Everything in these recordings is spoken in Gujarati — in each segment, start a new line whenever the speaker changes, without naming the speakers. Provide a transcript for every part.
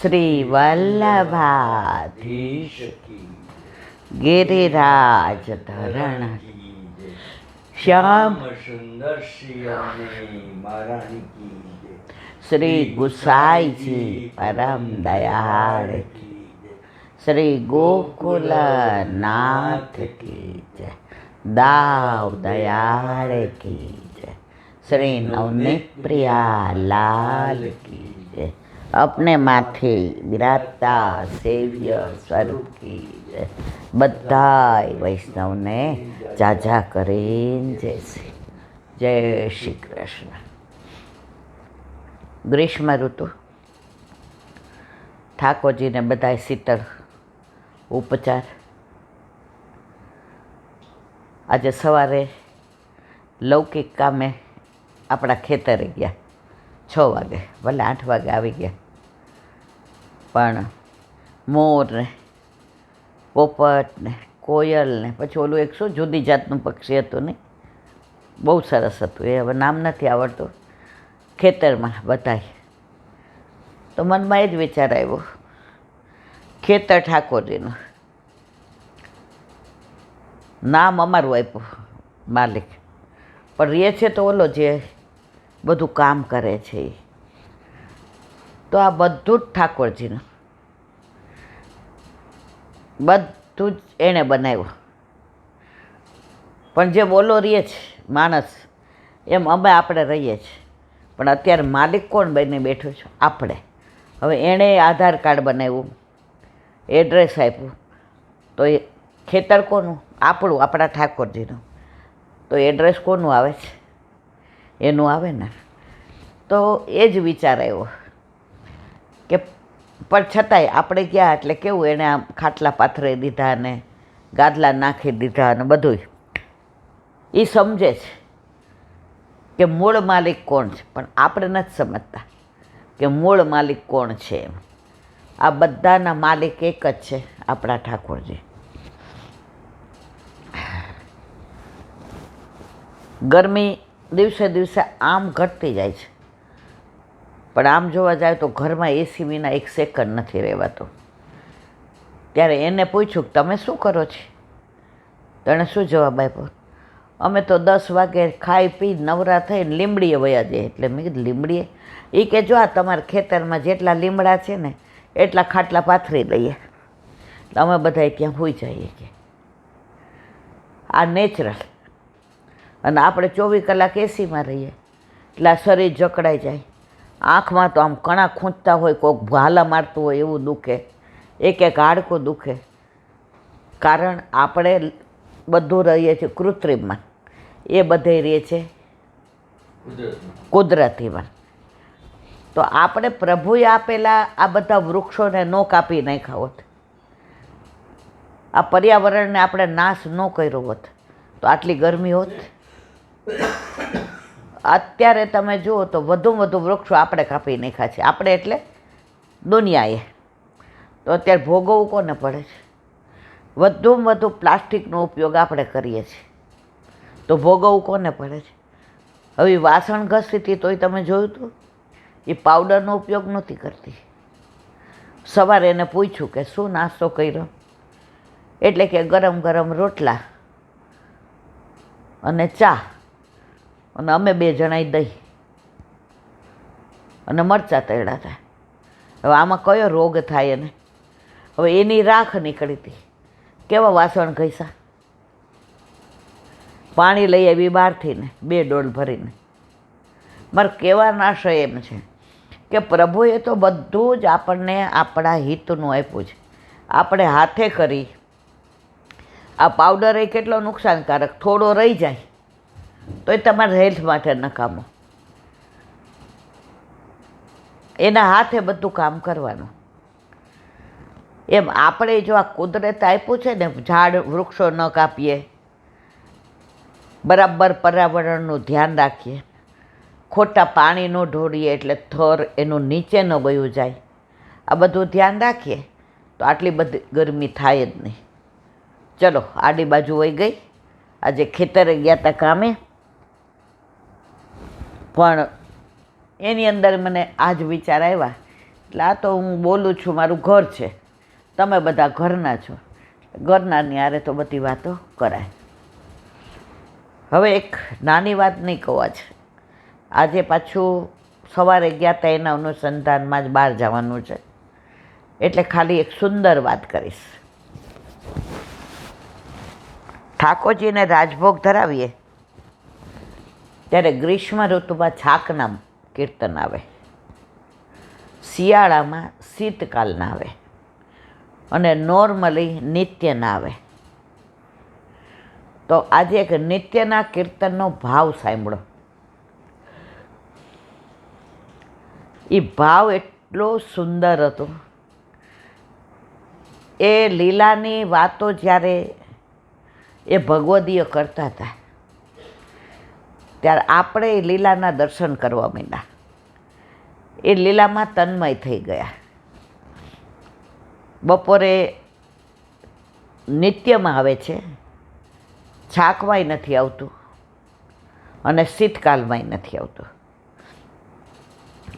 શ્રી વલ્લભાધીશ ગિરિરાજ ધરણ શ્યામ
સુંદર શિયાને મહારાણી કી જય.
શ્રી ગુસાઈજી પરમ દયાળ કી શ્રી ગોકુલ નાથ કી જય. દાવ દયાળ કી જય. શ્રી નવનીત પ્રિયા લાલ કી જય. अपने माथे બિરાજતા સેવ્ય સ્વરૂપ કી જય. બધાય વૈષ્ણવને જાજા કરીને જય શ્રી જય શ્રી કૃષ્ણ. ગ્રીષ્મ ઋતુ, ઠાકોરજીને બધાય શીતળ ઉપચાર. આજે સવારે લૌકિક કામે આપણા ખેતરે ગયા 6 વાગે, ભલે 8 વાગે આવી ગયા, પણ મોર ને પોપટ ને કોયલ ને પછી ઓલું એક શું જુદી જાતનું પક્ષી હતું ને, બહુ સરસ હતું, એ હવે નામ નથી આવડતું, ખેતરમાં બધાય. તો મનમાં એ જ વિચાર આવ્યો, ખેતર ઠાકોરજીનું નામ અમારું આપ્યું માલિક, પણ રહે છે તો ઓલો જે બધું કામ કરે છે એ. તો આ બધું જ ઠાકોરજીનું, બધું જ એણે બનાવ્યું. પણ જે બોલો રહીએ છે માણસ, એમ આપણે રહીએ છીએ, પણ અત્યારે માલિક કોણ બની બેઠું છે? આપણે. હવે એણે આધાર કાર્ડ બનાવ્યું, એડ્રેસ આપ્યું, તો એ ખેતર કોનું? આપણું, આપણા ઠાકોરજીનું. તો એડ્રેસ કોનું આવે છે? એનું આવે ને. તો એ જ વિચાર આવ્યો કે પણ છતાંય આપણે ગયા એટલે કેવું, એણે આમ ખાટલા પાથરી દીધા અને ગાદલા નાખી દીધા અને બધુંય. એ સમજે છે કે મૂળ માલિક કોણ છે, પણ આપણે નથી સમજતા કે મૂળ માલિક કોણ છે એમ. આ બધાના માલિક એક જ છે, આપણા ઠાકોરજી. ગરમી દિવસે દિવસે આમ ઘટતી જાય છે, પણ આમ જોવા જાય તો ઘરમાં એસી વિના 1 સેકન્ડ નથી રહેવાતું. ત્યારે એને પૂછ્યું કે તમે શું કરો છો? તો એણે શું જવાબ આપ્યો? અમે તો 10 વાગે ખાઈ પી નવરા થઈને લીમડીએ વયા જઈએ. એટલે મેં કીધું લીમડીએ? એ કે જો આ તમારા ખેતરમાં જેટલા લીમડા છે ને એટલા ખાટલા પાથરી દઈએ, એટલે અમે બધા ત્યાં સૂઈ જઈએ કે આ નેચરલ. અને આપણે 24 કલાક એસીમાં રહીએ એટલે આ શરીર જકડાઈ જાય. આંખમાં તો આમ કણા ખૂંચતા હોય, કોઈક ભાલા મારતું હોય એવું દુખે, એક હાડકું દુખે. કારણ આપણે બધું રહીએ છીએ કૃત્રિમમાં, એ બધે રહે છે કુદરતીમાં. તો આપણે પ્રભુએ આપેલા આ બધા વૃક્ષોને ન કાપી નાખ્યા હોત, આ પર્યાવરણને આપણે નાશ ન કર્યો હોત, તો આટલી ગરમી હોત? અત્યારે તમે જુઓ તો વધુમાં વધુ વૃક્ષો આપણે કાપી નાખ્યા છે, આપણે એટલે દુનિયાએ. તો અત્યારે ભોગવવું કોને પડે છે? વધુમાં વધુ પ્લાસ્ટિકનો ઉપયોગ આપણે કરીએ છીએ, તો ભોગવવું કોને પડે છે? હવે વાસણ ઘસતી હતી તોય તમે જોયું હતું, એ પાવડરનો ઉપયોગ નહોતી કરતી. સવારે એને પૂછ્યું કે શું નાસ્તો કર્યો? એટલે કે ગરમ ગરમ રોટલા અને ચા, અને અમે 2 જણાએ દહીં અને મરચાં તળ્યા હતા. હવે આમાં કયો રોગ થાય એને? હવે એની રાખ નીકળી હતી. કેવા વાસણ ઘસ્યા? પાણી લઈ આવી બહારથી ને 2 ડોલ ભરીને. મારે કહેવાનો આશય એમ છે કે પ્રભુએ તો બધું જ આપણને આપણા હિતનું આપ્યું છે. આપણે હાથે કરી. આ પાવડર એ કેટલો નુકસાનકારક, થોડો રહી જાય તો એ તમારા હેલ્થ માટે નકામો. એના હાથે બધું કામ કરવાનું. એમ આપણે જો આ કુદરત આપ્યું છે ને, ઝાડ વૃક્ષો ન કાપીએ, બરાબર પર્યાવરણનું ધ્યાન રાખીએ, ખોટા પાણી ન ઢોળીએ એટલે થર એનું નીચે ન વયું જાય, આ બધું ધ્યાન રાખીએ તો આટલી બધી ગરમી થાય જ નહીં. ચલો, આડી બાજુ વહી ગઈ. આજે ખેતરે ગયા હતા કામે, પણ એની અંદર મને આ જ વિચાર આવ્યા એટલે આ તો હું બોલું છું, મારું ઘર છે, તમે બધા ઘરના છો, ઘરનાની હારે તો બધી વાતો કરાય. હવે એક નાની વાત નહીં કહું આજે પાછું સવારે ગયા હતા એના અનુસંધાનમાં જ બહાર જવાનું છે, એટલે ખાલી એક સુંદર વાત કરીશ. ઠાકોરજીને રાજભોગ ધરાવીએ ત્યારે ગ્રીષ્મ ઋતુમાં છાકના કીર્તન આવે, શિયાળામાં શીતકાલના આવે અને નોર્મલી નિત્યના આવે. તો આજે એક નિત્યના કીર્તનનો ભાવ સાંભળો. એ ભાવ એટલો સુંદર હતો. એ લીલાની વાતો જ્યારે એ ભગવદીય કરતા હતા ત્યારે આપણે એ લીલાના દર્શન કરવા માંડ્યા, એ લીલામાં તન્મય થઈ ગયા. બપોરે નિત્યમાં આવે છે, છાકમાંય નથી આવતું અને શીતકાલમાંય નથી આવતું.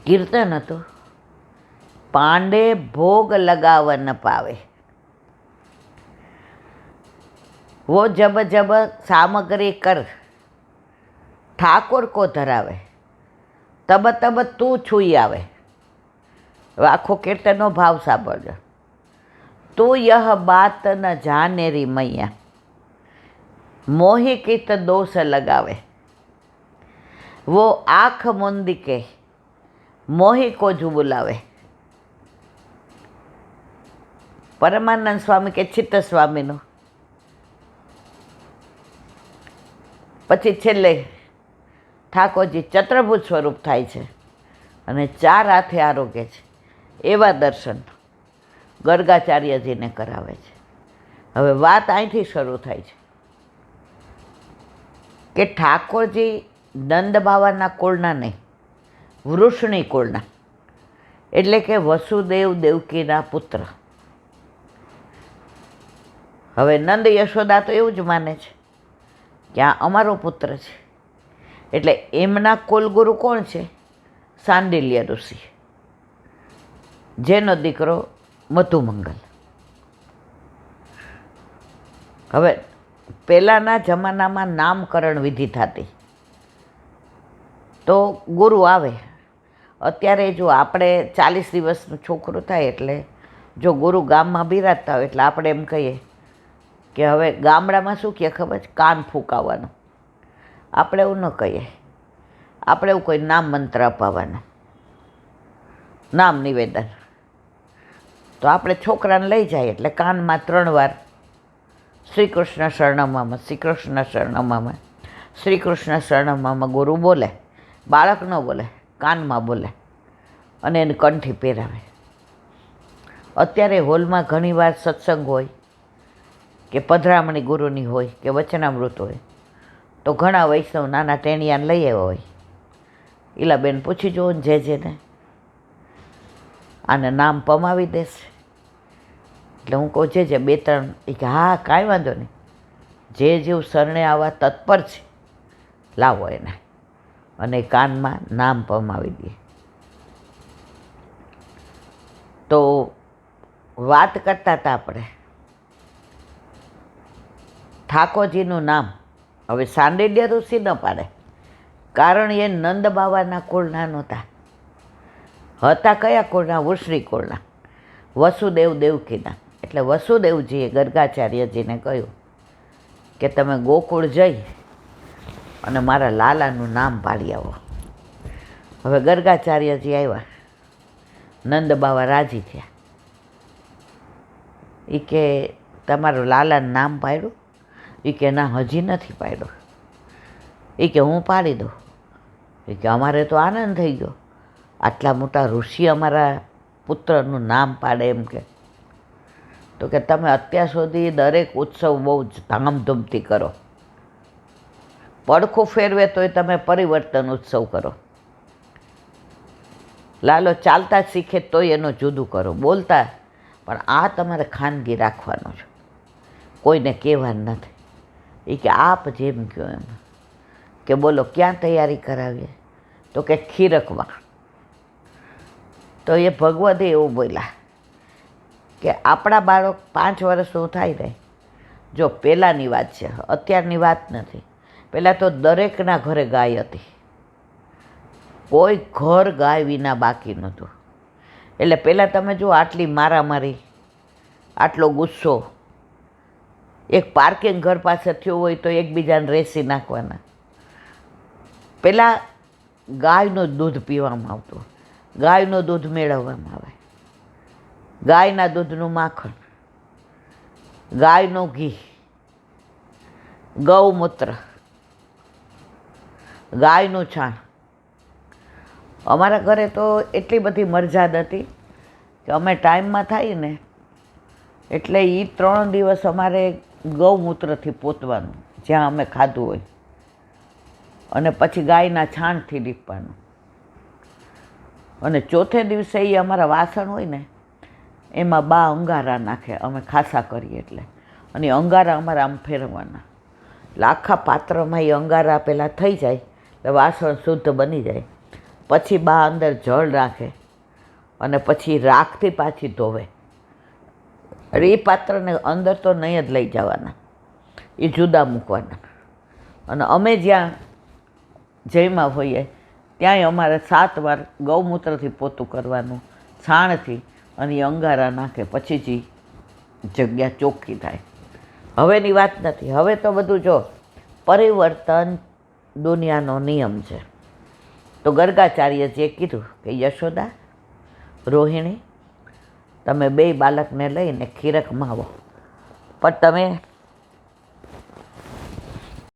કીર્તન હતું, પાંડે ભોગ લગાવન પાવે, वो जब जब सामग्री कर ઠાકોર કો ધરાવે, તબ તબ તું છુઈ આવે. હવે આખો કીર્તનનો ભાવ સાંભળજો. તું યહ બાત ન જાને રી મૈયા, મોહી કિત દોષ લગાવે, वो आँख मूंदी के मोही को जू बुलावे. પરમાનંદ સ્વામી કે ચિત્ત સ્વામીનો પછી છેલ્લે ઠાકોરજી ચત્રભુજ સ્વરૂપ થાય છે અને 4 હાથે આરોગ્ય છે. એવા દર્શન ગર્ગાચાર્યજીને કરાવે છે. હવે વાત અહીંથી શરૂ થાય છે કે ઠાકોરજી નંદ બાવાના કુળના નહીં, વૃષણી કુળના, એટલે કે વસુદેવ દેવકીના પુત્ર. હવે નંદ યશોદા તો એવું જ માને છે કે આ અમારો પુત્ર છે, એટલે એમના કુલગુરુ કોણ છે? સાંડિલ્ય ઋષિ, જેનો દીકરો મધુમંગલ. હવે પહેલાંના જમાનામાં નામકરણ વિધિ થતી તો ગુરુ આવે. અત્યારે જો આપણે 40 દિવસનું છોકરું થાય એટલે જો ગુરુ ગામમાં બિરાજતા હોય એટલે આપણે એમ કહીએ કે હવે ગામડામાં શું કહે ખબર છે? કાન ફૂંકાવાનું. આપણે એવું ન કહીએ, આપણે એવું કોઈ નામ મંત્ર અપાવવાનું, નામ નિવેદન. તો આપણે છોકરાને લઈ જાય એટલે કાનમાં 3 વાર શ્રી કૃષ્ણ શરણમમાં, શ્રી કૃષ્ણ શરણમમાં, શ્રી કૃષ્ણ શરણમમાં ગુરુ બોલે, બાળક ન બોલે, કાનમાં બોલે અને એને કંઠી પહેરાવે. અત્યારે હોલમાં ઘણીવાર સત્સંગ હોય કે પધરામણી ગુરુની હોય કે વચનામૃત હોય તો ઘણા વૈષ્ણવ નાના ટેણિયાને લઈ આવ્યા હોય. ઈલાબેન પૂછી જુઓ ને જેને આને નામ પમાવી દેશે. એટલે હું કહું જે 2-3 એ કે હા કાંઈ વાંધો નહીં, જે જેવું શરણે આવવા તત્પર છે લાવો એને, અને કાનમાં નામ પમાવી દે. તો વાત કરતા હતા આપણે ઠાકોરજીનું નામ. હવે સાંડિલ્ય ઋષિ ન પાડે, કારણ એ નંદ બાવાના કુળના નહોતા. હતા કયા કુળના? વૃષણી કુળના, વસુદેવ દેવકીના. એટલે વસુદેવજીએ ગર્ગાચાર્યજીને કહ્યું કે તમે ગોકુળ જઈ અને મારા લાલાનું નામ પાડી આવો. હવે ગર્ગાચાર્યજી આવ્યા, નંદ બાવા રાજી થયા. એ કે તમારું લાલાનું નામ પાડ્યું? એ કે ના, હજી નથી પાડ્યું. એ કે હું પાડી દઉં. એ કે અમારે તો આનંદ થઈ ગયો, આટલા મોટા ઋષિ અમારા પુત્રનું નામ પાડે એમ કે. તો કે તમે અત્યાર સુધી દરેક ઉત્સવ બહુ જ ધામધૂમથી કરો, પડખું ફેરવે તોય તમે પરિવર્તન ઉત્સવ કરો. લાલો ચાલતા શીખે તોય એનું જુદું કરો, બોલતા, પણ આ તમારે ખાનગી રાખવાનું છે, કોઈને કહેવાનું નથી. એ કે આપ જેમ કહો એમ. કે બોલો ક્યાં તૈયારી કરાવીએ? તો કે ખીરકમાં. તો તો એ ભગવતે એવું બોલ્યા કે આપણા બાળક 5 વર્ષનું થાય ને, જો પહેલાંની વાત છે, અત્યારની વાત નથી. પહેલાં તો દરેકના ઘરે ગાય હતી, કોઈ ઘર ગાય વિના બાકી નહોતું. એટલે પહેલાં તમે જુઓ, આટલી મારામારી, આટલો ગુસ્સો, એક પાર્કિંગ ઘર પાસે થયું હોય તો એકબીજાને રેસી નાખવાના. પહેલાં ગાયનું દૂધ પીવામાં આવતું, ગાયનું દૂધ મેળવવામાં આવે, ગાયના દૂધનું માખણ, ગાયનું ઘી, ગૌમૂત્ર, ગાયનું છાણ. અમારા ઘરે તો એટલી બધી મરજાદ હતી કે અમે ટાઈમમાં થાય ને એટલે એ 3 દિવસ અમારે ગૌમૂત્રથી પોતવાનું જ્યાં અમે ખાધું હોય, અને પછી ગાયના છાણથી લીપવાનું. અને ચોથે દિવસે એ અમારા વાસણ હોય ને એમાં બા અંગારા નાખે, અમે ખાસા કરીએ એટલે, અને એ અંગારા અમારા આમ ફેરવવાના. એટલે આખા પાત્રમાં એ અંગારા પહેલાં થઈ જાય એટલે વાસણ શુદ્ધ બની જાય. પછી બા અંદર જળ રાખે અને પછી રાખથી પાછી ધોવે. એટલે એ પાત્રને અંદર તો નહીં જ લઈ જવાના, એ જુદા મૂકવાના. અને અમે જ્યાં જયમાં હોઈએ ત્યાંય અમારે 7 વાર ગૌમૂત્રથી પોતું કરવાનું, છાણથી, અને એ અંગારા નાખે પછી જ જગ્યા ચોખ્ખી થાય. હવેની વાત નથી. હવે તો બધું જો પરિવર્તન દુનિયાનો નિયમ છે. તો ગર્ગાચાર્યજીએ કીધું કે યશોદા, રોહિણી, તમે 2 બાળકને લઈને ખીરક માવો, પણ તમે